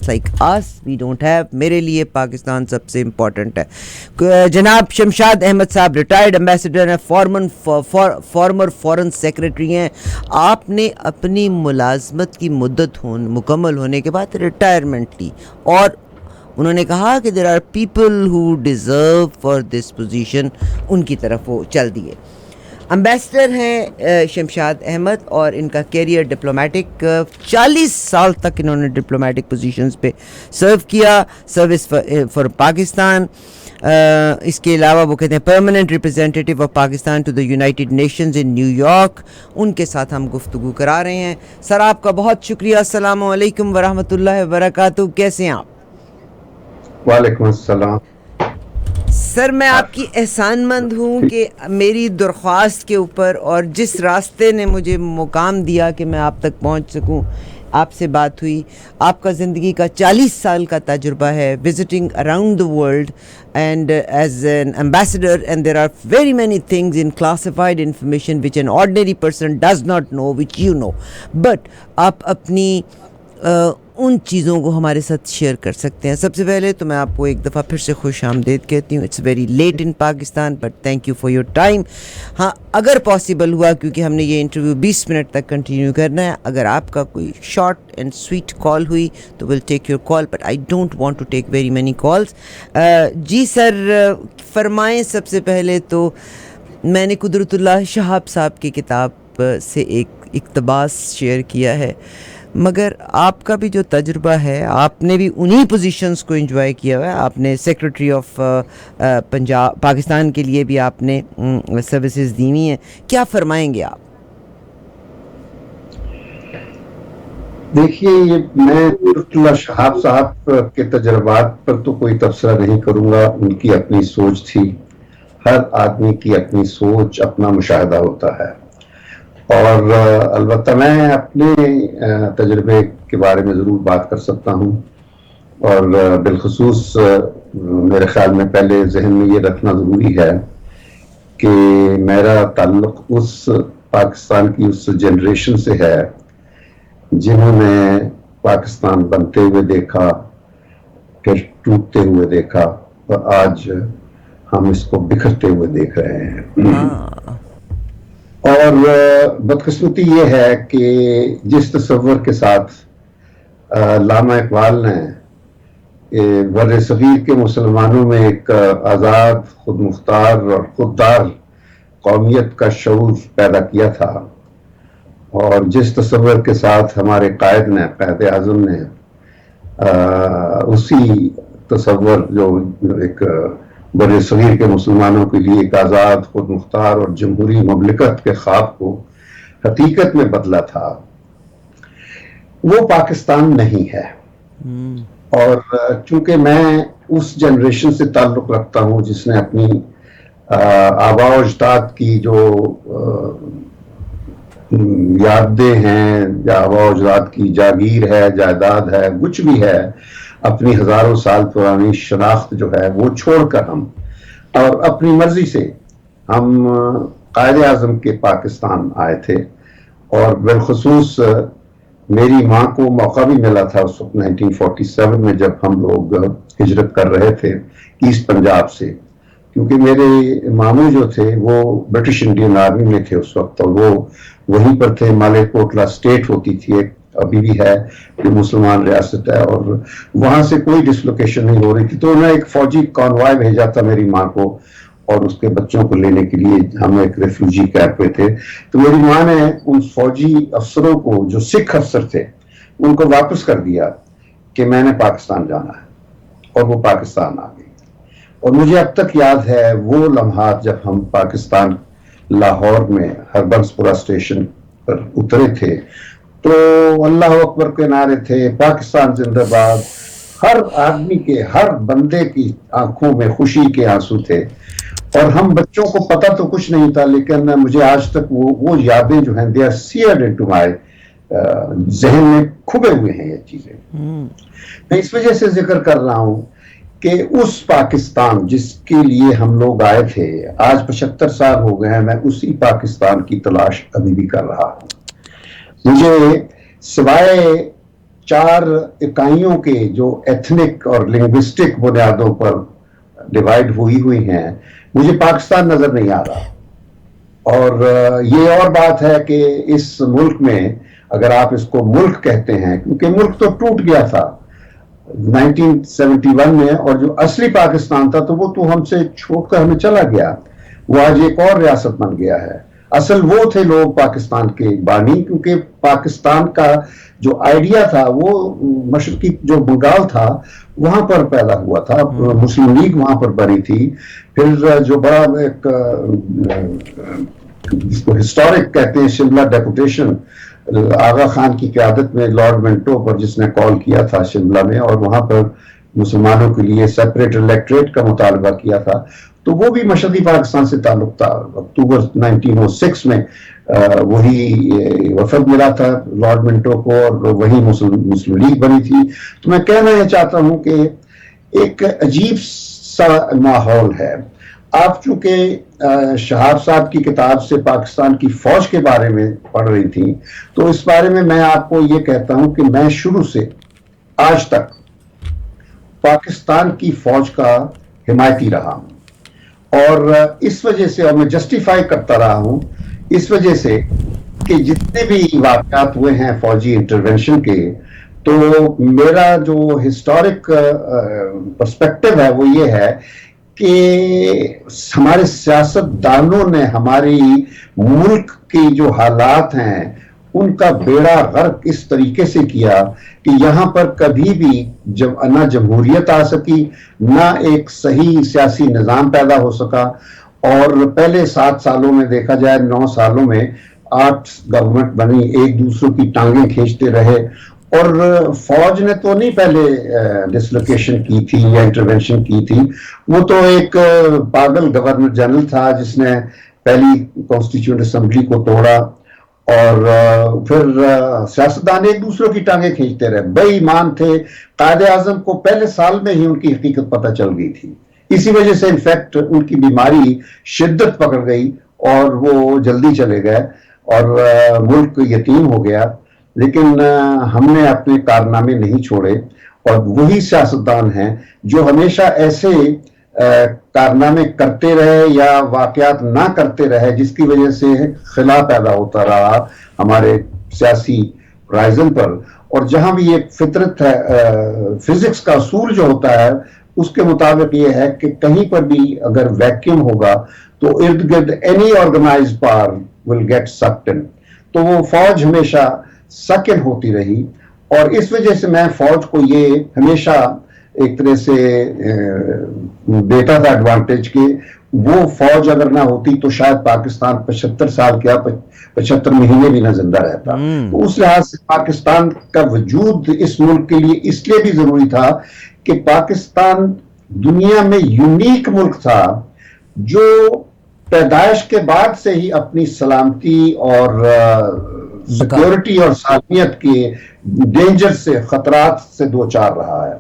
Just like us, we don't have. मेरे लिए पाकिस्तान सबसे इम्पोर्टेंट है। जनाब शमशाद अहमद साहब रिटायर्ड एम्बेसडर हैं, फॉर्मर फॉरेन सेक्रेटरी हैं। आपने अपनी मुलाजमत की मुद्दत मुकम्मल होने के बाद रिटायरमेंट ली और उन्होंने कहा कि there are people who deserve for this position, उनकी तरफ वो चल दिए। एम्बेसडर हैं शमशाद अहमद और इनका कैरियर डिप्लोमेटिक, 40 साल तक इन्होंने डिप्लोमेटिक पोजीशंस पे सर्व किया, सर्विस फॉर पाकिस्तान। इसके अलावा वो कहते हैं permanent representative of Pakistan to the United Nations in न्यूयॉर्क। उनके साथ हम गुफ्तगू करा रहे हैं। सर आपका बहुत शुक्रिया। अस्सलाम वालेकुम वरहमतुल्लाहि वबरकातुहू। कैसे हैं आप? वालेकुम अस्सलाम। सर मैं आपकी एहसानमंद हूँ कि मेरी दरख्वास्त के ऊपर और जिस रास्ते ने मुझे मुकाम दिया कि मैं आप तक पहुँच सकूँ, आपसे बात हुई। आपका ज़िंदगी का 40 साल का तजुर्बा है visiting around the world and as an ambassador, and there are very many things in classified information which an ordinary person does not know which you know, but आप अपनी उन चीज़ों को हमारे साथ शेयर कर सकते हैं। सबसे पहले तो मैं आपको एक दफ़ा फिर से खुश आमदीद कहती हूँ। It's very late in Pakistan but thank you for your time. हाँ, अगर पॉसिबल हुआ, क्योंकि हमने ये इंटरव्यू 20 मिनट तक कंटिन्यू करना है, अगर आपका कोई शॉर्ट एंड स्वीट कॉल हुई तो will take your call, but I don't want to take very many calls. जी सर फरमाएँ। सबसे पहले तो मैंने कुदरतुल्लाह शहाब साहब की किताब से एक इक़्तिबास शेयर किया है, मगर आपका भी जो तजुर्बा है, आपने भी उन्हीं पोजीशंस को एंजॉय किया हुआ है। आपने सेक्रेटरी ऑफ पंजाब पाकिस्तान के लिए भी आपने सर्विसेज दी हुई हैं। क्या फरमाएंगे आप? देखिए, ये मैं कुदरतुल्लाह शहाब साहब के तजर्बात पर तो कोई तबसरा नहीं करूंगा। उनकी अपनी सोच थी। हर आदमी की अपनी सोच, अपना मुशाहिदा होता है। और अलबत्ता मैं अपने तजुर्बे के बारे में ज़रूर बात कर सकता हूँ। और बिलखुसूस मेरे ख्याल में पहले जहन में ये रखना ज़रूरी है कि मेरा ताल्लुक उस पाकिस्तान की उस जनरेशन से है जिन्होंने पाकिस्तान बनते हुए देखा, फिर टूटते हुए देखा, और आज हम इसको बिखरते हुए देख रहे हैं। और बदकिस्मती ये है कि जिस तस्वर के साथ लामा इकबाल ने बर सगीर के मुसलमानों में एक आज़ाद, खुद मुख्तार और खुददार कौमियत का शऊर पैदा किया था, और जिस तस्वर के साथ हमारे कायद ने, कायद आज़म ने उसी तस्वर जो एक बड़े सगीर के मुसलमानों के लिए एक आज़ाद, खुद मुख्तार और जमहूरी ममलिकत के ख्वाब को हकीकत में बदला था, वो पाकिस्तान नहीं है। और चूंकि मैं उस जनरेशन से ताल्लुक़ रखता हूँ जिसने अपनी आबा और अजदाद की जो यादें हैं, या आबा और अजदाद की जागीर है, जायदाद है, कुछ भी है, अपनी हजारों साल पुरानी शनाख्त जो है वो छोड़कर हम और अपनी मर्जी से हम कायद आज़म के पाकिस्तान आए थे। और बिलखुसूस मेरी माँ को मौका भी मिला था उस वक्त 1947 में, जब हम लोग हिजरत कर रहे थे ईस्ट पंजाब से, क्योंकि मेरे मामू जो थे वो ब्रिटिश इंडियन आर्मी में थे उस वक्त, और वो वहीं पर थे। मालेरकोटला स्टेट होती थी एक, अभी भी है, कि मुसलमान रियासत है, और वहां से कोई डिसलोकेशन नहीं हो रही थी। तो उन्होंने एक फौजी कॉन्वॉय भेजा था मेरी माँ को और उसके बच्चों को लेने के लिए। हम एक रेफ्यूजी कैंप पे थे, तो मेरी माँ ने उन फौजी अफसरों को, जो सिख अफसर थे, उनको वापस कर दिया कि मैंने पाकिस्तान जाना है, और वो पाकिस्तान आ गई। और मुझे अब तक याद है वो लम्हात जब हम पाकिस्तान लाहौर में हरबंसपुरा स्टेशन पर उतरे थे, तो अल्लाह अकबर के नारे थे, पाकिस्तान जिंदाबाद। हर आदमी के, हर बंदे की आंखों में खुशी के आंसू थे। और हम बच्चों को पता तो कुछ नहीं था, लेकिन मुझे आज तक वो यादें जो हैं, दे आर सीयर्ड इनटू माय जहन में खुबे हुए हैं ये चीजें। मैं इस वजह से जिक्र कर रहा हूं कि उस पाकिस्तान जिसके लिए हम लोग आए थे, आज 75 साल हो गए हैं, मैं उसी पाकिस्तान की तलाश अभी भी कर रहा हूं। मुझे सिवाय चार इकाइयों के जो एथनिक और लिंग्विस्टिक बुनियादों पर डिवाइड हुई हैं, मुझे पाकिस्तान नजर नहीं आ रहा। और ये और बात है कि इस मुल्क में, अगर आप इसको मुल्क कहते हैं, क्योंकि मुल्क तो टूट गया था 1971 में, और जो असली पाकिस्तान था तो वो तो हमसे छोड़कर हमें चला गया, वो आज एक और रियासत बन गया है। असल वो थे लोग पाकिस्तान के बानी, क्योंकि पाकिस्तान का जो आइडिया था वो मशरकी जो बंगाल था वहां पर पैदा हुआ था, मुस्लिम लीग वहां पर बनी थी। फिर जो बड़ा एक जिसको हिस्टोरिक कहते हैं, शिमला डेपुटेशन आगा खान की क़यादत में लॉर्ड मिंटो पर जिसने कॉल किया था शिमला में, और वहां पर मुसलमानों के लिए सेपरेट इलेक्ट्रेट का मुतालबा किया था, तो वो भी मशरकी पाकिस्तान से ताल्लुक था। अक्टूबर 1906 में वही वफद मिला था लॉर्ड मिंटो को, और वही मुस्लिम लीग बनी थी। तो मैं कहना यह चाहता हूं कि एक अजीब सा माहौल है। आप चूंकि शहाब साहब की किताब से पाकिस्तान की फौज के बारे में पढ़ रही थी, तो इस बारे में मैं आपको ये कहता हूं कि मैं शुरू से आज तक पाकिस्तान की फौज का हिमायती रहा हूं, और इस वजह से, और मैं जस्टिफाई करता रहा हूं इस वजह से कि जितने भी वाक़यात हुए हैं फौजी इंटरवेंशन के, तो मेरा जो हिस्टोरिक पर्सपेक्टिव है वो ये है कि हमारे सियासतदानों ने हमारी मुल्क की जो हालात हैं उनका बेड़ा गर्क इस तरीके से किया कि यहाँ पर कभी भी जब ना जमहूरियत आ सकी, ना एक सही सियासी निज़ाम पैदा हो सका। और पहले 7 सालों में देखा जाए, 9 सालों में 8 गवर्नमेंट बनी, एक दूसरे की टांगें खींचते रहे। और फौज ने तो नहीं पहले डिसलोकेशन की थी या इंटरवेंशन की थी, वो तो एक पागल गवर्नर जनरल था जिसने पहली कॉन्स्टिट्यूएंट असेंबली को तोड़ा, और फिर सियासतदान एक दूसरे की टांगे खींचते रहे, बेईमान थे। कायदे आजम को पहले साल में ही उनकी हकीकत पता चल गई थी, इसी वजह से इनफैक्ट उनकी बीमारी शिद्दत पकड़ गई और वो जल्दी चले गए और मुल्क यतीम हो गया। लेकिन हमने अपने कारनामे नहीं छोड़े, और वही सियासतदान हैं जो हमेशा ऐसे कारनामे करते रहे या वाकयात ना करते रहे जिसकी वजह से खिला पैदा होता रहा हमारे सियासी होराइजन पर। और जहां भी एक फितरत है, फिजिक्स का असूल जो होता है उसके मुताबिक ये है कि कहीं पर भी अगर वैक्यूम होगा तो इर्द गिर्द any organised power will get sucked in. तो वो फौज हमेशा सक इन होती रही, और इस वजह से मैं फौज को ये हमेशा एक तरह से देता था एडवांटेज के वो फौज अगर ना होती तो शायद पाकिस्तान 75 साल क्या 75 महीने भी ना जिंदा रहता। तो उस लिहाज से पाकिस्तान का वजूद इस मुल्क के लिए इसलिए भी जरूरी था कि पाकिस्तान दुनिया में यूनिक मुल्क था जो पैदाइश के बाद से ही अपनी सलामती और सिक्योरिटी और सालमियत के डेंजर से, खतरात से दो चार रहा है।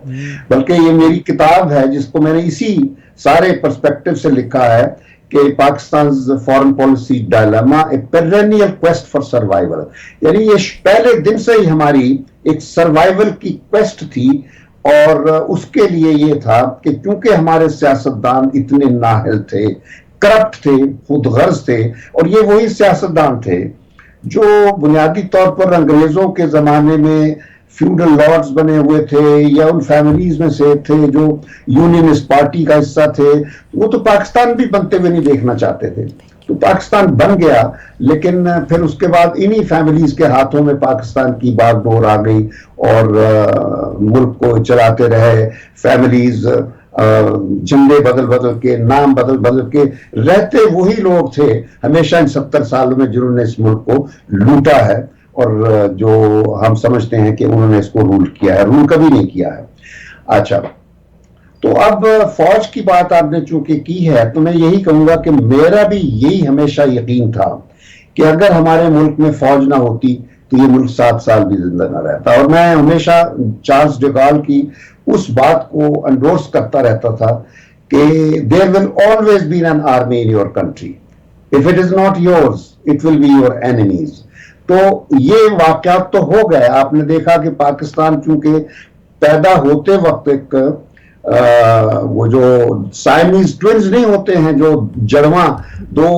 बल्कि ये मेरी किताब है जिसको मैंने इसी सारे पर्सपेक्टिव से लिखा है कि Pakistan foreign policy dilemma, A perennial quest for survival. यानी ये पहले दिन से ही हमारी एक सर्वाइवल की क्वेस्ट थी, और उसके लिए ये था कि क्योंकि हमारे सियासतदान इतने नाअहल थे, करप्ट थे, खुदगर्ज थे, और ये वही सियासतदान थे जो बुनियादी तौर पर अंग्रेजों के जमाने में फ्यूडल लॉर्ड्स बने हुए थे या उन फैमिलीज में से थे जो यूनियनिस्ट पार्टी का हिस्सा थे। वो तो पाकिस्तान भी बनते हुए नहीं देखना चाहते थे, तो पाकिस्तान बन गया, लेकिन फिर उसके बाद इन्हीं फैमिलीज के हाथों में पाकिस्तान की बागडोर आ गई और मुल्क को चलाते रहे फैमिलीज। झंडे बदल बदल के, नाम बदल बदल के रहते वही लोग थे हमेशा इन 70 सालों में जिन्होंने इस मुल्क को लूटा है, और जो हम समझते हैं कि उन्होंने इसको रूल किया है, रूल कभी नहीं किया है। अच्छा, तो अब फौज की बात आपने चूंकि की है, तो मैं यही कहूंगा कि मेरा भी यही हमेशा यकीन था कि अगर हमारे मुल्क में फौज ना होती तो ये मुल्क 7 साल भी जिंदा ना रहता। और मैं हमेशा चार्ल्स डे गॉल की उस बात को एंडोर्स करता रहता था कि there will always be an army in your country, if it is not yours it will be your enemies. तो ये वाकयात तो हो गए। आपने देखा कि पाकिस्तान चूंकि पैदा होते वक्त एक वो जो साइमीज ट्विंस नहीं होते हैं, जो जड़वा दो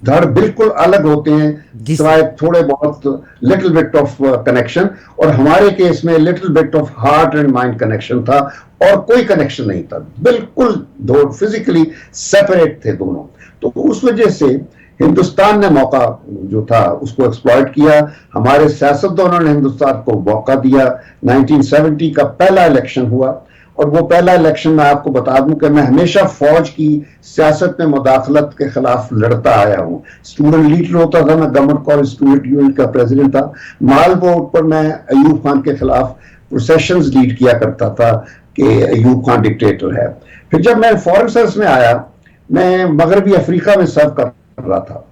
धड़ बिल्कुल अलग होते हैं, जी सिवाय थोड़े बहुत लिटिल बिट ऑफ कनेक्शन, और हमारे केस में little bit of heart and mind connection था और कोई कनेक्शन नहीं था, बिल्कुल दो फिजिकली सेपरेट थे दोनों। तो उस वजह से हिंदुस्तान ने मौका जो था उसको एक्सप्लॉइट किया, हमारे सियासतदानों ने हिंदुस्तान को मौका दिया। 1970 का पहला इलेक्शन हुआ, और वो पहला इलेक्शन मैं आपको बता दूं कि मैं हमेशा फौज की सियासत में मुदाखलत के खिलाफ लड़ता आया हूं। स्टूडेंट लीडर होता था, मैं गवर्नमेंट कॉलेज स्टूडेंट यूनियन का प्रेसिडेंट था। माल बोर्ड पर मैं अयूब खान के खिलाफ प्रोसेशंस लीड किया करता था कि अयूब खान डिक्टेटर है। फिर जब मैं फॉरेन सर्विस में आया, मैं मगरबी अफ्रीका में सर्व कर रहा था,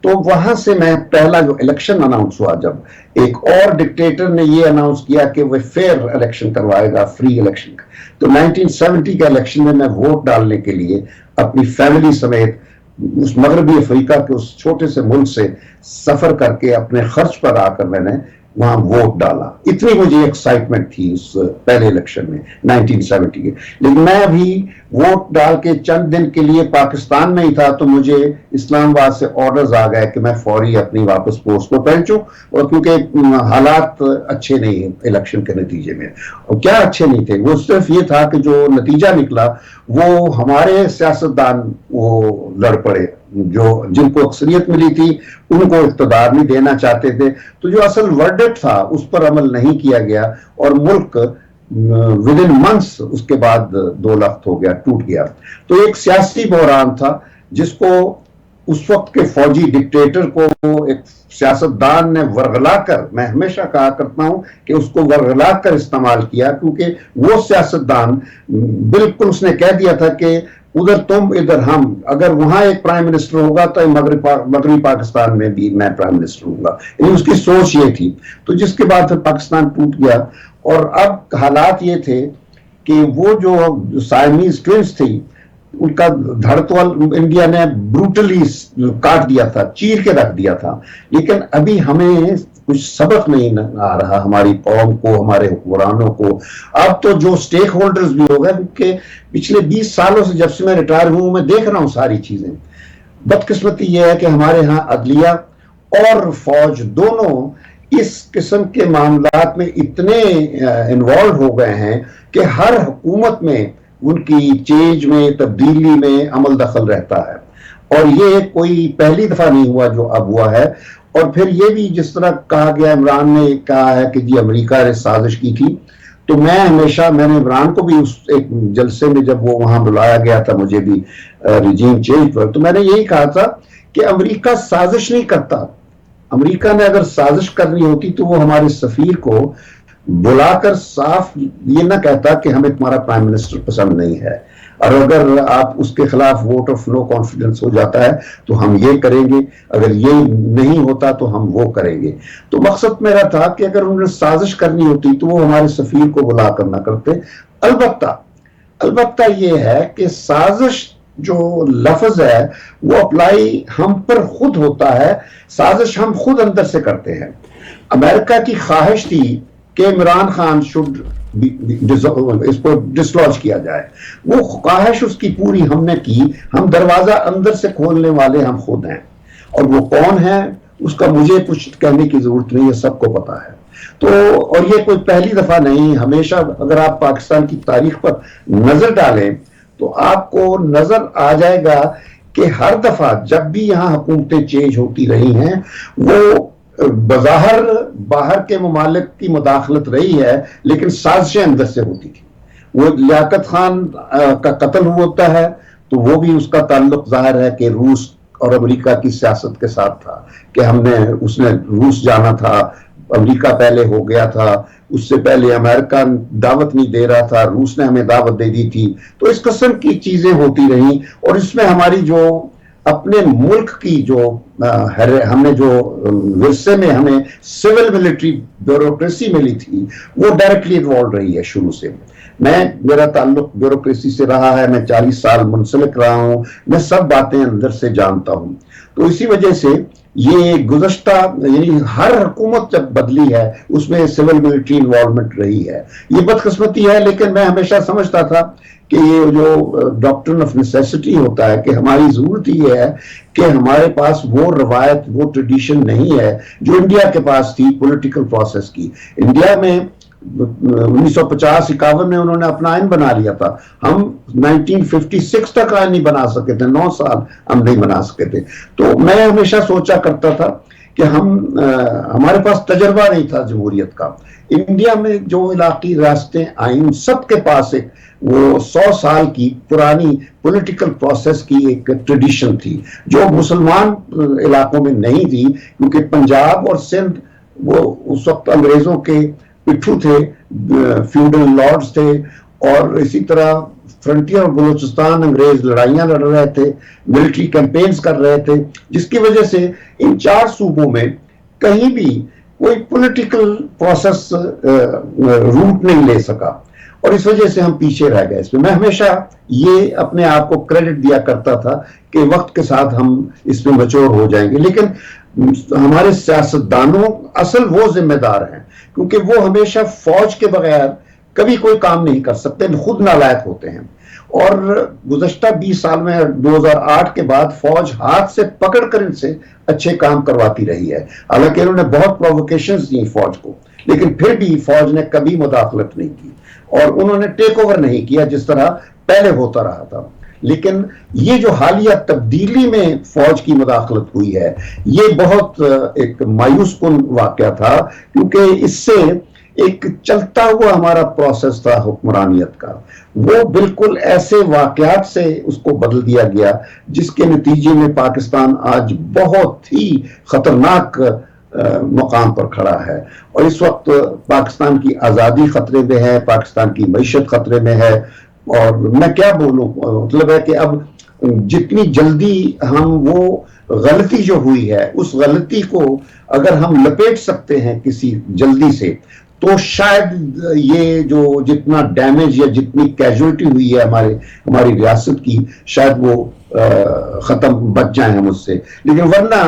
तो वहां से मैं पहला जो इलेक्शन अनाउंस हुआ, जब एक और डिक्टेटर ने ये अनाउंस किया कि वह फेयर इलेक्शन करवाएगा, फ्री इलेक्शन, तो 1970 के इलेक्शन में मैं वोट डालने के लिए अपनी फैमिली समेत उस मगरबी अफ्रीका के उस छोटे से मुल्क से सफर करके अपने खर्च पर आकर मैंने वहां वोट डाला। इतनी मुझे एक्साइटमेंट थी उस पहले इलेक्शन में 1970 के। लेकिन मैं अभी वोट डाल के चंद दिन के लिए पाकिस्तान में ही था, तो मुझे इस्लामाबाद से ऑर्डर्स आ गए कि मैं फौरी अपनी वापस पोस्ट को पहुंचूं, और क्योंकि हालात अच्छे नहीं है इलेक्शन के नतीजे में। और क्या अच्छे नहीं थे, वो सिर्फ ये था कि जो नतीजा निकला वो हमारे सियासतदान वो लड़ पड़े, जो जिनको अक्सरियत मिली थी उनको इख्तिदार नहीं देना चाहते थे। तो जो असल वर्डिक्ट था उस पर अमल नहीं किया गया, और मुल्क विद इन मंथ्स उसके बाद 2 लाख हो गया, टूट गया। तो एक सियासी बहरान था जिसको उस वक्त के फौजी डिक्टेटर को एक सियासतदान ने वरगला कर, मैं हमेशा कहा करता हूं कि उसको वरगला कर इस्तेमाल किया, क्योंकि वो सियासतदान बिल्कुल उसने कह दिया था कि उधर तुम इधर हम, अगर वहां एक प्राइम मिनिस्टर होगा तो मगरबी पाकिस्तान में भी मैं प्राइम मिनिस्टर होऊंगा। उसकी सोच ये थी। तो जिसके बाद फिर पाकिस्तान टूट गया, और अब हालात ये थे कि वो जो साइमीज ट्विंस थी उनका धड़ तो इंडिया ने ब्रूटली काट दिया था, चीर के रख दिया था। लेकिन अभी हमें कुछ सबक नहीं आ रहा हमारी कौम को, हमारे हुक्मरानों को। अब तो जो स्टेक होल्डर्स भी हो गए, क्योंकि पिछले 20 सालों से जब से मैं रिटायर हूं मैं देख रहा हूं सारी चीजें। बदकिस्मती यह है कि हमारे यहाँ अदलिया और फौज दोनों इस किस्म के मामलात में इतने इन्वॉल्व हो गए हैं कि हर हुकूमत में उनकी चेंज में, तब्दीली में अमल दखल रहता है। और ये कोई पहली दफा नहीं हुआ जो अब हुआ है। और फिर ये भी जिस तरह कहा गया, इमरान ने कहा है कि जी अमेरिका ने साजिश की थी, तो मैंने इमरान को भी उस एक जलसे में जब वो वहां बुलाया गया था मुझे भी रिजीम चेंज पर, तो मैंने यही कहा था कि अमेरिका साजिश नहीं करता। अमेरिका ने अगर साजिश करनी होती तो वो हमारे सफीर को बुलाकर साफ ये ना कहता कि हमें तुम्हारा प्राइम मिनिस्टर पसंद नहीं है, और अगर आप उसके खिलाफ वोट ऑफ नो कॉन्फिडेंस हो जाता है तो हम ये करेंगे, अगर ये नहीं होता तो हम वो करेंगे। तो मकसद मेरा था कि अगर उन्होंने साजिश करनी होती तो वो हमारे सफीर को बुला कर ना करते। अलबत्ता ये है कि साजिश जो लफ्ज है वो अप्लाई हम पर खुद होता है, साजिश हम खुद अंदर से करते हैं। अमेरिका की ख्वाहिश थी कि इमरान खान शुड इसको डिसलॉज किया जाए, वो ख्वाहिश उसकी पूरी हमने की। हम दरवाजा अंदर से खोलने वाले हम खुद हैं, और वो कौन है उसका मुझे कुछ कहने की जरूरत नहीं है, सबको पता है। तो और ये कोई पहली दफा नहीं, हमेशा अगर आप पाकिस्तान की तारीख पर नजर डालें तो आपको नजर आ जाएगा कि हर दफा जब भी यहाँ हुकूमतें चेंज होती रही हैं वो बज़ाहिर बाहर के ममालिक की मुदाखलत रही है, लेकिन साजिशें अंदर से होती थी। वो लियाकत खान का कत्ल होता है तो वो भी उसका ताल्लुक जाहिर है कि रूस और अमेरिका की सियासत के साथ था, कि उसने रूस जाना था, अमेरिका पहले हो गया था, उससे पहले अमेरिका दावत नहीं दे रहा था, रूस ने हमें दावत दे दी थी। तो इस किस्म की चीजें होती रही, और इसमें हमारी जो अपने मुल्क की जो हमने जो विरसे में हमें सिविल मिलिट्री ब्यूरोक्रेसी मिली थी वो डायरेक्टली इन्वॉल्व रही है शुरू से। मेरा ताल्लुक ब्यूरोक्रेसी से रहा है, मैं 40 साल मुंसलिक रहा हूं, मैं सब बातें अंदर से जानता हूं। तो इसी वजह से ये गुज़श्ता यानी हर हुकूमत जब बदली है उसमें सिविल मिलिट्री इन्वॉल्वमेंट रही है। ये बदकिस्मती है, लेकिन मैं हमेशा समझता था कि ये जो डॉक्ट्रिन ऑफ नेसेसिटी होता है कि हमारी जरूरत ये है कि हमारे पास वो रवायत, वो ट्रेडिशन नहीं है जो इंडिया के पास थी पॉलिटिकल प्रोसेस की। इंडिया में 1950-51 में उन्होंने अपना आइन बना लिया था, हम 1956 तक आइन नहीं बना सके थे, 9 साल हम नहीं बना सके थे। तो मैं हमेशा सोचा करता था कि हमारे पास तजर्बा नहीं था जमहूरियत का। इंडिया में जो इलाकी रास्ते आइन सबके पास एक वो 100 साल की पुरानी पॉलिटिकल प्रोसेस की एक ट्रेडिशन थी जो मुसलमान इलाकों में नहीं थी, क्योंकि पंजाब और सिंध वो उस वक्त अंग्रेजों के पिट्ठू थे, फ्यूडल लॉर्ड्स थे, और इसी तरह फ्रंटियर और बलूचिस्तान अंग्रेज लड़ाइयां लड़ रहे थे, मिलिट्री कैंपेन्स कर रहे थे, जिसकी वजह से इन 4 सूबों में कहीं भी कोई पॉलिटिकल प्रोसेस रूट नहीं ले सका, और इस वजह से हम पीछे रह गए इसमें। मैं हमेशा ये अपने आप को क्रेडिट दिया करता था कि वक्त के साथ हम इसमें मैच्योर हो जाएंगे, लेकिन हमारे सियासतदानों असल वो जिम्मेदार हैं, क्योंकि वो हमेशा फौज के बगैर कभी कोई काम नहीं कर सकते, खुद नालायक होते हैं। और गुज़श्ता 20 साल में 2008 के बाद फौज हाथ से पकड़कर इनसे अच्छे काम करवाती रही है। हालांकि इन्होंने बहुत प्रोवोकेशंस दी फौज को, लेकिन फिर भी फौज ने कभी मुदाखलत नहीं की और उन्होंने टेक ओवर नहीं किया जिस तरह पहले होता रहा था। लेकिन ये जो हालिया तब्दीली में फौज की मुदाखलत हुई है, ये बहुत एक मायूस कुन वाकया था, क्योंकि इससे एक चलता हुआ हमारा प्रोसेस था हुक्मरानियत का, वो बिल्कुल ऐसे वाकयात से उसको बदल दिया गया जिसके नतीजे में पाकिस्तान आज बहुत ही खतरनाक मुकाम पर खड़ा है। और इस वक्त पाकिस्तान की आज़ादी खतरे में है, पाकिस्तान की मईशत खतरे में है, और मैं क्या बोलूं, मतलब है कि अब जितनी जल्दी हम वो गलती जो हुई है उस गलती को अगर हम लपेट सकते हैं किसी जल्दी से, तो शायद ये जो जितना डैमेज या जितनी कैजुअलिटी हुई है हमारी रियासत की, शायद वो खत्म बच जाए हम उससे। लेकिन वरना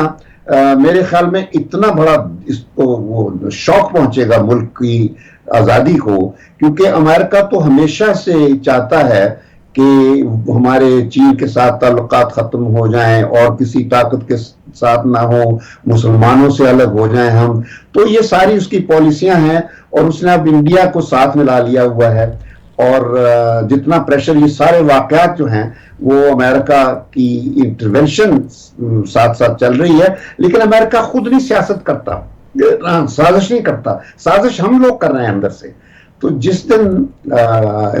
मेरे ख्याल में इतना बड़ा इसको वो शौक पहुंचेगा मुल्क की आज़ादी को, क्योंकि अमेरिका तो हमेशा से चाहता है कि हमारे चीन के साथ ताल्लुकात ख़त्म हो जाएं और किसी ताकत के साथ ना हो, मुसलमानों से अलग हो जाएं हम। तो ये सारी उसकी पॉलिसियां हैं, और उसने अब इंडिया को साथ मिला लिया हुआ है, और जितना प्रेशर, ये सारे वाकयात जो हैं वो अमेरिका की इंटरवेंशन साथ साथ चल रही है, लेकिन अमेरिका खुद नहीं सियासत करता, साजिश नहीं करता, साजिश हम लोग कर रहे हैं अंदर से। तो जिस दिन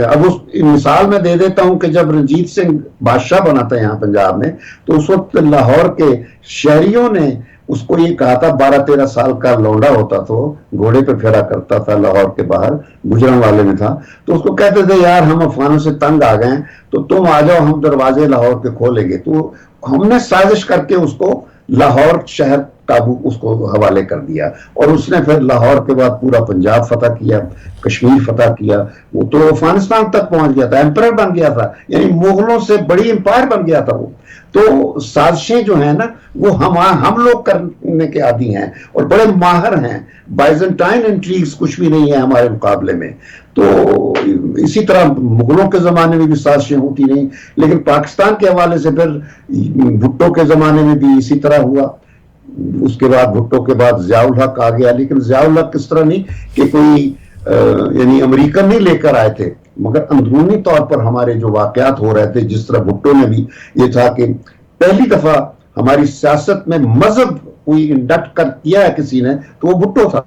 अब उस मिसाल में दे देता हूं कि जब रंजीत सिंह बादशाह बना था यहाँ पंजाब में, तो उस वक्त लाहौर के शहरियों ने उसको ये कहा था, 12-13 साल का लौंडा होता, तो घोड़े पे फेरा करता था लाहौर के बाहर, गुजरांवाले में था, तो उसको कहते थे यार हम अफगानों से तंग आ गए, तो तुम आ जाओ, हम दरवाजे लाहौर के खोलेंगे। तो हमने साजिश करके उसको लाहौर शहर काबू उसको हवाले कर दिया, और उसने फिर लाहौर के बाद पूरा पंजाब फतह किया, कश्मीर फतह किया, वो तो अफगानिस्तान तक पहुंच गया था, एम्पायर बन गया था, यानी मुगलों से बड़ी एम्पायर बन गया था वो। तो साजिशें जो है ना वो हम लोग करने के आदी हैं और बड़े माहिर हैं, बाइजेंटाइन इंट्रीग्स कुछ भी नहीं है हमारे मुकाबले में। तो इसी तरह मुगलों के जमाने में भी साजिशें होती रही, लेकिन पाकिस्तान के हवाले से फिर भुट्टो के जमाने में भी इसी तरह हुआ। उसके बाद भुट्टो के बाद ज़ियाउल हक आ गया, लेकिन ज़ियाउल हक किस तरह नहीं कि कोई यानी अमेरिकन नहीं लेकर आए थे, मगर अंदरूनी तौर पर हमारे जो वाकयात हो रहे थे, जिस तरह भुट्टो ने भी ये था कि पहली दफा हमारी सियासत में मजहब कोई इंडक्ट कर किया है किसी ने, तो वो भुट्टो था,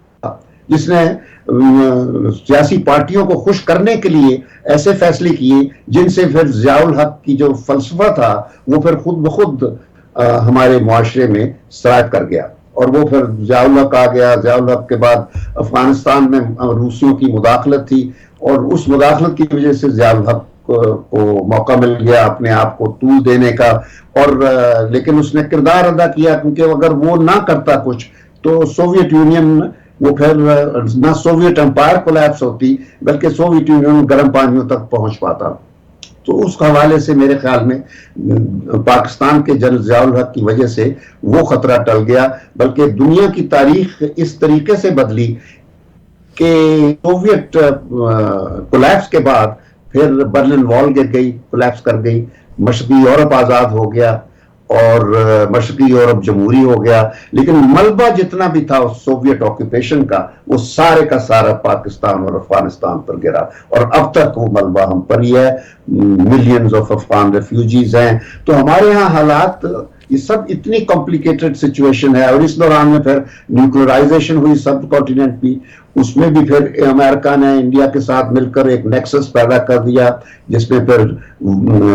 जिसने सियासी पार्टियों को खुश करने के लिए ऐसे फैसले किए जिनसे फिर ज़ियाउल हक की जो फलसफा था वो फिर खुद ब खुद हमारे मुआशरे में सरायत कर गया, और वो फिर ज़ियाउल हक आ गया। ज़ियाउल हक के बाद अफगानिस्तान में रूसियों की मुदाखलत थी, और उस मुदाखलत की वजह से ज़ियाउल हक को मौका मिल गया अपने आप को तूल देने का, और लेकिन उसने किरदार अदा किया, क्योंकि अगर वो ना करता कुछ तो सोवियत यूनियन वो फिर ना सोवियत एम्पायर कोलैप्स होती, बल्कि सोवियत यूनियन गर्म पानियों तक पहुंच पाता। तो उस हवाले से मेरे ख्याल में पाकिस्तान के जनरल ज़ियाउल हक की वजह से वो खतरा टल गया, बल्कि दुनिया की तारीख इस तरीके से बदली कि सोवियत कोलैप्स के बाद फिर बर्लिन वॉल गिर गई, कोलैप्स कर गई, मशरकी यूरोप आज़ाद हो गया और मशरकी यूरोप जमहूरी हो गया, लेकिन मलबा जितना भी था उस सोवियत ऑक्यूपेशन का वो सारे का सारा पाकिस्तान और अफगानिस्तान पर गिरा, और अब तक वो मलबा हम पर ही है। मिलियंस ऑफ अफगान रेफ्यूजीज हैं। तो हमारे यहाँ हालात, ये सब इतनी कॉम्प्लिकेटेड सिचुएशन है, और इस दौरान में फिर न्यूक्लियराइजेशन हुई सब कॉन्टिनेंट की, उसमें भी फिर अमेरिका ने इंडिया के साथ मिलकर एक नेक्सस पैदा कर दिया जिसमें फिर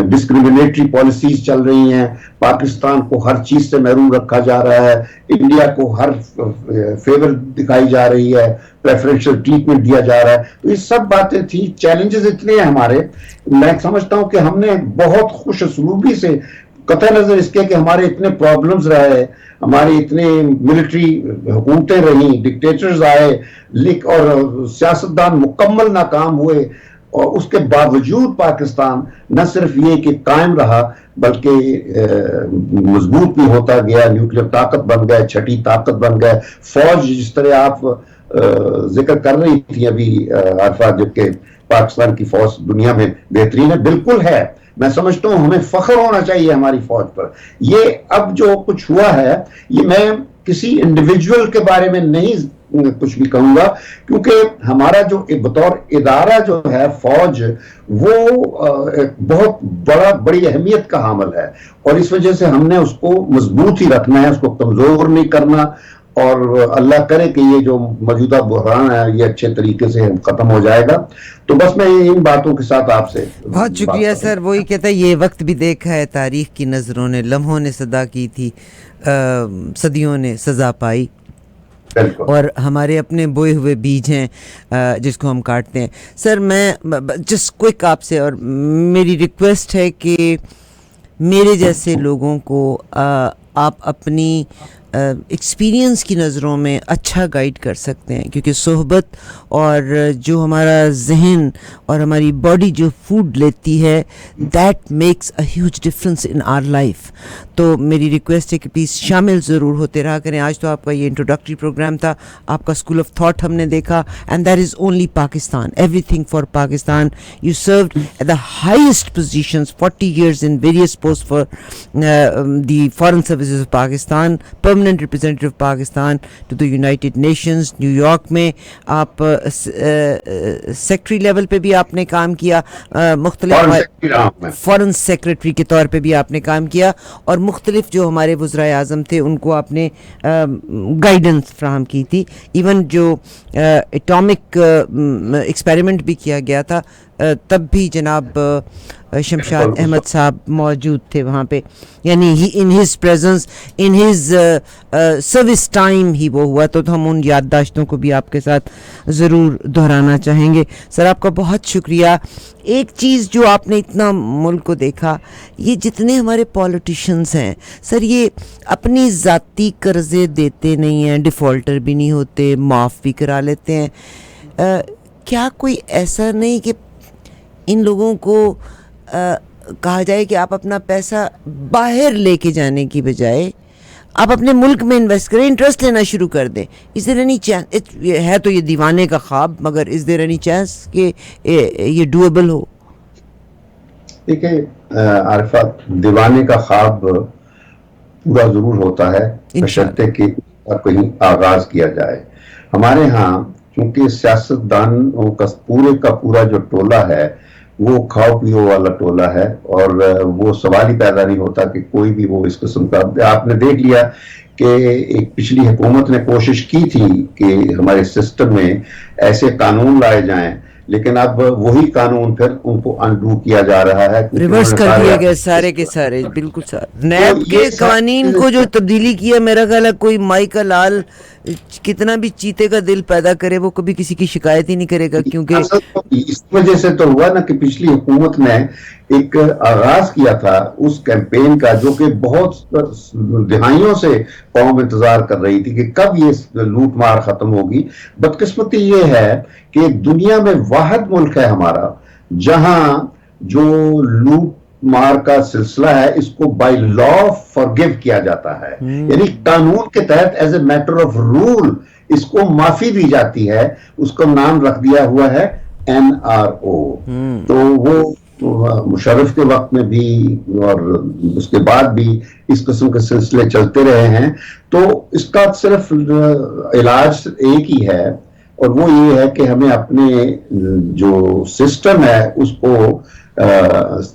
डिस्क्रिमिनेटरी पॉलिसीज चल रही हैं, पाकिस्तान को हर चीज से महरूम रखा जा रहा है, इंडिया को हर फेवर दिखाई जा रही है, प्रेफरेंशियल ट्रीटमेंट दिया जा रहा है। तो ये सब बातें थी, चैलेंजेस इतने हैं हमारे। मैं समझता हूं कि हमने बहुत खुश उसलूबी से, कतई नजर इसके कि हमारे इतने प्रॉब्लम्स रहे, हमारी इतने मिलिट्री हुकूमतें रही, डिक्टेटर्स आए, और सियासतदान मुकम्मल नाकाम हुए, और उसके बावजूद पाकिस्तान न सिर्फ ये कि कायम रहा बल्कि मजबूत भी होता गया, न्यूक्लियर ताकत बन गए, छठी ताकत बन गए। फौज जिस तरह आप जिक्र कर रही थी अभी आरफा, जबकि पाकिस्तान की फौज दुनिया में बेहतरीन है, बिल्कुल है। मैं समझता हूं हमें फख्र होना चाहिए हमारी फौज पर। ये अब जो कुछ हुआ है, ये मैं किसी इंडिविजुअल के बारे में नहीं कुछ भी कहूंगा, क्योंकि हमारा जो बतौर इदारा जो है फौज, वो एक बहुत बड़ी अहमियत का हामिल है, और इस वजह से हमने उसको मजबूत ही रखना है, उसको कमजोर नहीं करना। और अल्लाह करे कि ये जो मौजूदा बुहरान है ये अच्छे तरीके से खत्म हो जाएगा। तो बस मैं इन बातों के साथ आपसे बहुत शुक्रिया सर। वही कहता है, ये वक्त भी देखा है तारीख की नज़रों ने, लम्हों ने सदा की थी, सदियों ने सज़ा पाई, और हमारे अपने बोए हुए बीज हैं जिसको हम काटते हैं। सर मैं जस्ट क्विक आपसे, और मेरी रिक्वेस्ट है कि मेरे जैसे लोगों को आप अपनी एक्सपीरियंस की नज़रों में अच्छा गाइड कर सकते हैं, क्योंकि सोहबत और जो हमारा जहन और हमारी बॉडी जो फूड लेती है, that makes a huge difference in our life. तो मेरी रिक्वेस्ट है कि प्लीज़ शामिल ज़रूर होते रहा करें। आज तो आपका ये इंट्रोडक्टरी प्रोग्राम था, आपका स्कूल ऑफ थॉट हमने देखा, and that is only Pakistan, everything for Pakistan. You served at the highest positions, 40 years in various posts for the foreign services of Pakistan, permanent representative Pakistan to the United Nations. New York में आप secretary level पे भी आपने काम किया, मुख्तलिफ foreign secretary के तौर पे भी आपने काम किया, और मुख्तलिफ जो हमारे वज़राए आज़म थे उनको आपने गाइडेंस फ्राहम की थी। इवन जो एटॉमिक एक्सपेरिमेंट भी किया गया था, तब भी जनाब शमशाद अहमद साहब मौजूद थे वहाँ पे, यानी ही in his presence, in his service time ही वो हुआ। तो हम उन याददाश्तों को भी आपके साथ ज़रूर दोहराना चाहेंगे। सर आपका बहुत शुक्रिया। एक चीज़ जो आपने इतना मुल्क को देखा, ये जितने हमारे पॉलिटिशियंस हैं सर, ये अपनी ज़ाती कर्ज़े देते नहीं हैं, डिफ़ॉल्टर भी नहीं होते, माफ़ भी करा लेते हैं। क्या कोई ऐसा नहीं कि इन लोगों को कहा जाए कि आप अपना पैसा बाहर लेके जाने की बजाय आप अपने मुल्क में इन्वेस्ट करें, इंटरेस्ट लेना शुरू कर दें? Is there any chance? है तो ये दीवाने का ख्वाब, मगर इज़ देयर एनी चांस कि ये डूएबल हो? देखिए आरिफा, दीवाने का ख्वाब पूरा ज़रूर होता है, बशर्ते कि कहीं आगाज किया जाए। हमारे यहाँ क्योंकि सियासतदानों का पूरा जो टोला है वो खाओ पियो वाला टोला है, और वो सवाल ही पैदा नहीं होता कि कोई भी वो इस किस्म का। आपने देख लिया कि एक पिछली हुकूमत ने कोशिश की थी कि हमारे सिस्टम में ऐसे कानून लाए जाएं, लेकिन अब वही कानून फिर उनको अनडू किया जा रहा है, रिवर्स कर दिए गए सारे के सारे। बिल्कुल सर, नैब के कानून को जो तब्दीली किया, मेरा ख्याल है कोई माई का लाल कितना भी चीते का दिल पैदा करे, वो कभी किसी की शिकायत ही नहीं करेगा। क्योंकि इस वजह से तो हुआ ना कि पिछली हुकूमत ने एक आगाज किया था उस कैंपेन का, जो कि बहुत दिहाइयों से कौम इंतजार कर रही थी कि कब ये लूट मार खत्म होगी। बदकिस्मती ये है कि दुनिया में वाहिद मुल्क है हमारा जहां जो लूट मार का सिलसिला है इसको बाय लॉ फॉरगिव किया जाता है, यानी कानून के तहत as a matter of rule इसको माफी दी जाती है। उसका नाम रख दिया हुआ है NRO। तो वो मुशर्रफ के वक्त में भी और उसके बाद भी इस किस्म के सिलसिले चलते रहे हैं। तो इसका सिर्फ इलाज एक ही है और वो ये है कि हमें अपने जो सिस्टम है उसको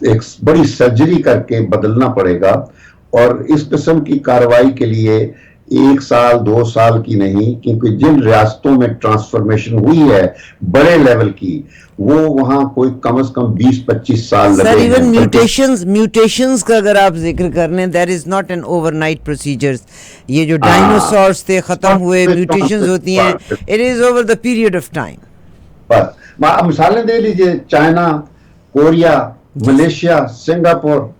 एक बड़ी सर्जरी करके बदलना पड़ेगा। और इस किस्म की कार्रवाई के लिए 1 साल 2 साल की नहीं, क्योंकि जिन रियासतों में ट्रांसफॉर्मेशन हुई है बड़े लेवल की, वो वहां कोई कम से कम 20-25 साल लगे। सर इवन म्यूटेशंस का अगर आप जिक्र कर लें, there is not an overnight procedures. ये जो डायनासोर्स थे खत्म हुए, म्यूटेशंस होती हैं, it is over the period of time. बस मिसालें दे लीजिए, China, Korea, Malaysia, Singapore,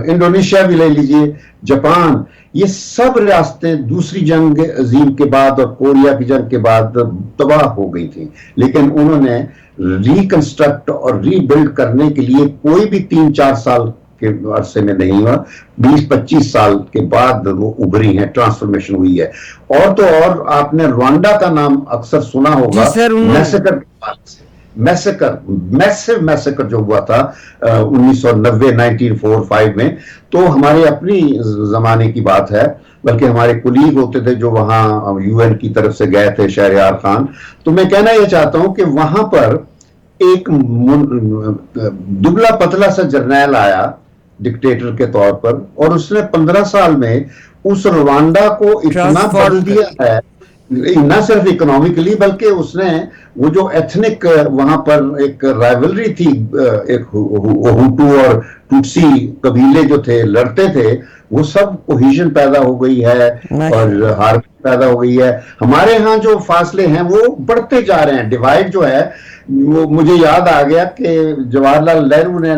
Indonesia भी ले लीजिए, जापान, ये सब रियासतें दूसरी जंग अजीम के बाद और कोरिया की जंग के बाद तबाह हो गई थी, लेकिन उन्होंने रिकंस्ट्रक्ट और रीबिल्ड करने के लिए कोई भी 3-4 साल के अरसे में नहीं हुआ, 20-25 साल के बाद वो उभरी हैं, ट्रांसफॉर्मेशन हुई है। और तो और आपने रवांडा का नाम अक्सर सुना होगा, मैसेकर जो हुआ था 1990-1945 में। तो हमारे अपनी जमाने की बात है, बल्कि हमारे कुलीग होते थे जो वहां UN की तरफ से गए थे, शहरयार खान। तो मैं कहना यह चाहता हूं कि वहां पर एक दुबला पतला सा जर्नैल आया डिक्टेटर के तौर पर, और उसने 15 साल में उस रवांडा को इतना बदल दिया है, न सिर्फ इकोनॉमिकली बल्कि उसने वो जो एथनिक वहां पर एक राइवलरी थी, एक हुटू और टुटसी कबीले जो थे लड़ते थे, वो सब कोहिजन पैदा हो गई है और हार्मनी पैदा हो गई है। हमारे यहाँ जो फासले हैं वो बढ़ते जा रहे हैं, डिवाइड जो है वो मुझे याद आ गया कि जवाहरलाल नेहरू ने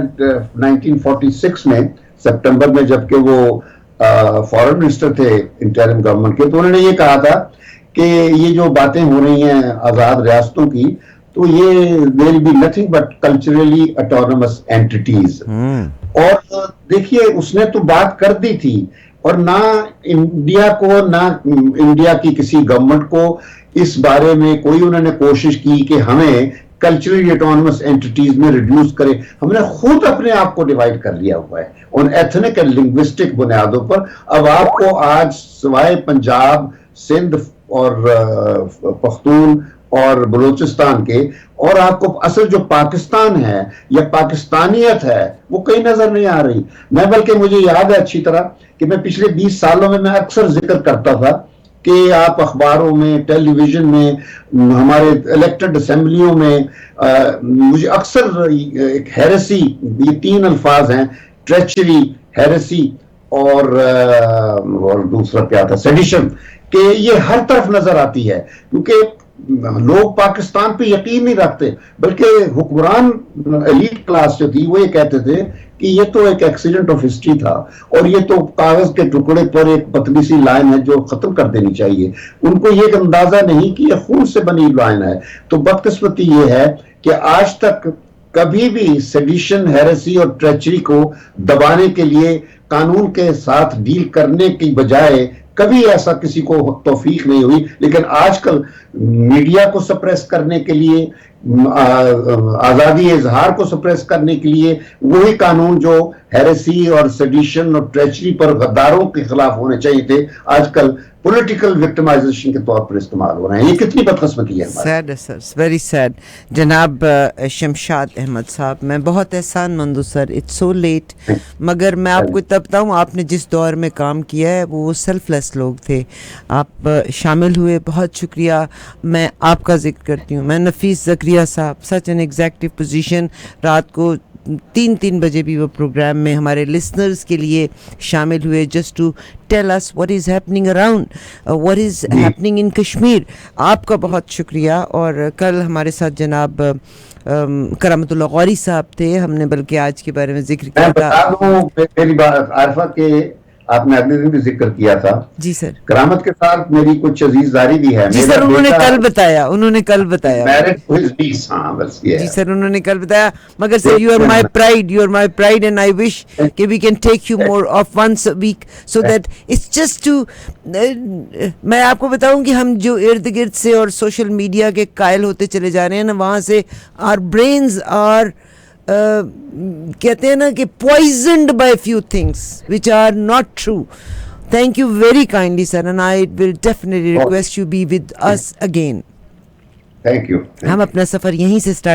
1946 में सितंबर में, जबकि वो फॉरेन मिनिस्टर थे इंटरिम गवर्नमेंट के, तो उन्होंने ये कहा था कि ये जो बातें हो रही हैं आजाद रियासतों की, तो ये there be nothing but culturally autonomous entities. और देखिए उसने तो बात कर दी थी, और ना इंडिया को, ना इंडिया की किसी गवर्नमेंट को इस बारे में कोई उन्होंने कोशिश की कि हमें कल्चरली ऑटोनोमस एंटिटीज में रिड्यूस करें। हमने खुद अपने आप को डिवाइड कर लिया हुआ है उन एथनिक एंड लिंग्विस्टिक बुनियादों पर। अब आपको आज सिवाय पंजाब, सिंध और पख्तून और बलूचिस्तान के, और आपको असल जो पाकिस्तान है या पाकिस्तानियत है वो कहीं नजर नहीं आ रही। मैं बल्कि मुझे याद है अच्छी तरह कि मैं पिछले 20 सालों में मैं अक्सर जिक्र करता था कि आप अखबारों में, टेलीविजन में, हमारे इलेक्टेड असेंबलियों में मुझे अक्सर एक हेरेसी, ये 3 अल्फाज हैं, ट्रेचरी, हेरेसी और दूसरा क्या था, सेडिशन, कि ये हर तरफ नजर आती है। क्योंकि लोग पाकिस्तान पे यकीन नहीं रखते, बल्कि हुक्मरान एलीट क्लास जो थी वो ये कहते थे कि ये तो एक एक्सीडेंट ऑफ हिस्ट्री था, और ये तो कागज के टुकड़े पर एक पतली सी लाइन है जो खत्म कर देनी चाहिए। उनको ये अंदाजा नहीं कि ये खून से बनी लाइन है। तो बदकिस्मती ये है कि आज तक कभी भी सेडिशन, हेरेसी और ट्रेचरी को दबाने के लिए कानून के साथ डील करने की बजाय कभी ऐसा किसी को तौफीक नहीं हुई। लेकिन आजकल मीडिया को सप्रेस करने के लिए, आजादी इजहार को सप्रेस करने के लिए वही कानून जो हेरेसी और सेडिशन और ट्रेचरी पर गद्दारों के खिलाफ होने चाहिए थे, आजकल पॉलिटिकल विक्टिमाइजेशन के तौर पर इस्तेमाल हो रहे हैं। ये कितनी बदकिस्मती है। Sad sir, very sad. जनाब शमशाद अहमद साहब, मैं बहुत एहसानमंद हूँ सर, इट्स सो लेट, मगर मैं आपको तब बताऊँ आपने जिस दौर में काम किया है वो सेल्फलेस लोग थे, आप शामिल हुए, बहुत शुक्रिया। मैं आपका जिक्र करती हूँ, मैं नफीस ज़करिया साहब, सच एन एग्जेक्टिव पोजीशन, रात को 3 बजे भी वो प्रोग्राम में हमारे लिसनर्स के लिए शामिल हुए, just to tell us what is happening around, what is happening in Kashmir. आपका बहुत शुक्रिया। और कल हमारे साथ जनाब करामतुल्लाह गौरी साहब थे, हमने बल्कि आज के बारे में जिक्र किया था। मेरी बात आरफा के, आपने अगले दिन भी जिक्र किया था। जी सर। करामत के साथ मेरी कुछ अजीजदारी भी है। जी सर, उन्होंने कल बताया मैरिड टू हिज नीस। हाँ, बस ये जी है। सर, उन्होंने कल बताया। मगर sir, you are my pride and I wish कि we can take you more of once a week, so that it's just to, मैं आपको बताऊं कि हम जो इर्द गिर्द से और सोशल मीडिया के कायल होते चले जा रहे हैं ना, वहाँ से आवर ब्रेन्स आर कहते हैं ना कि poisoned by few things which are not true. Thank you very kindly, sir, and I will definitely request you be with us again. Thank you. हम अपना सफ़र यहीं से स्टार्ट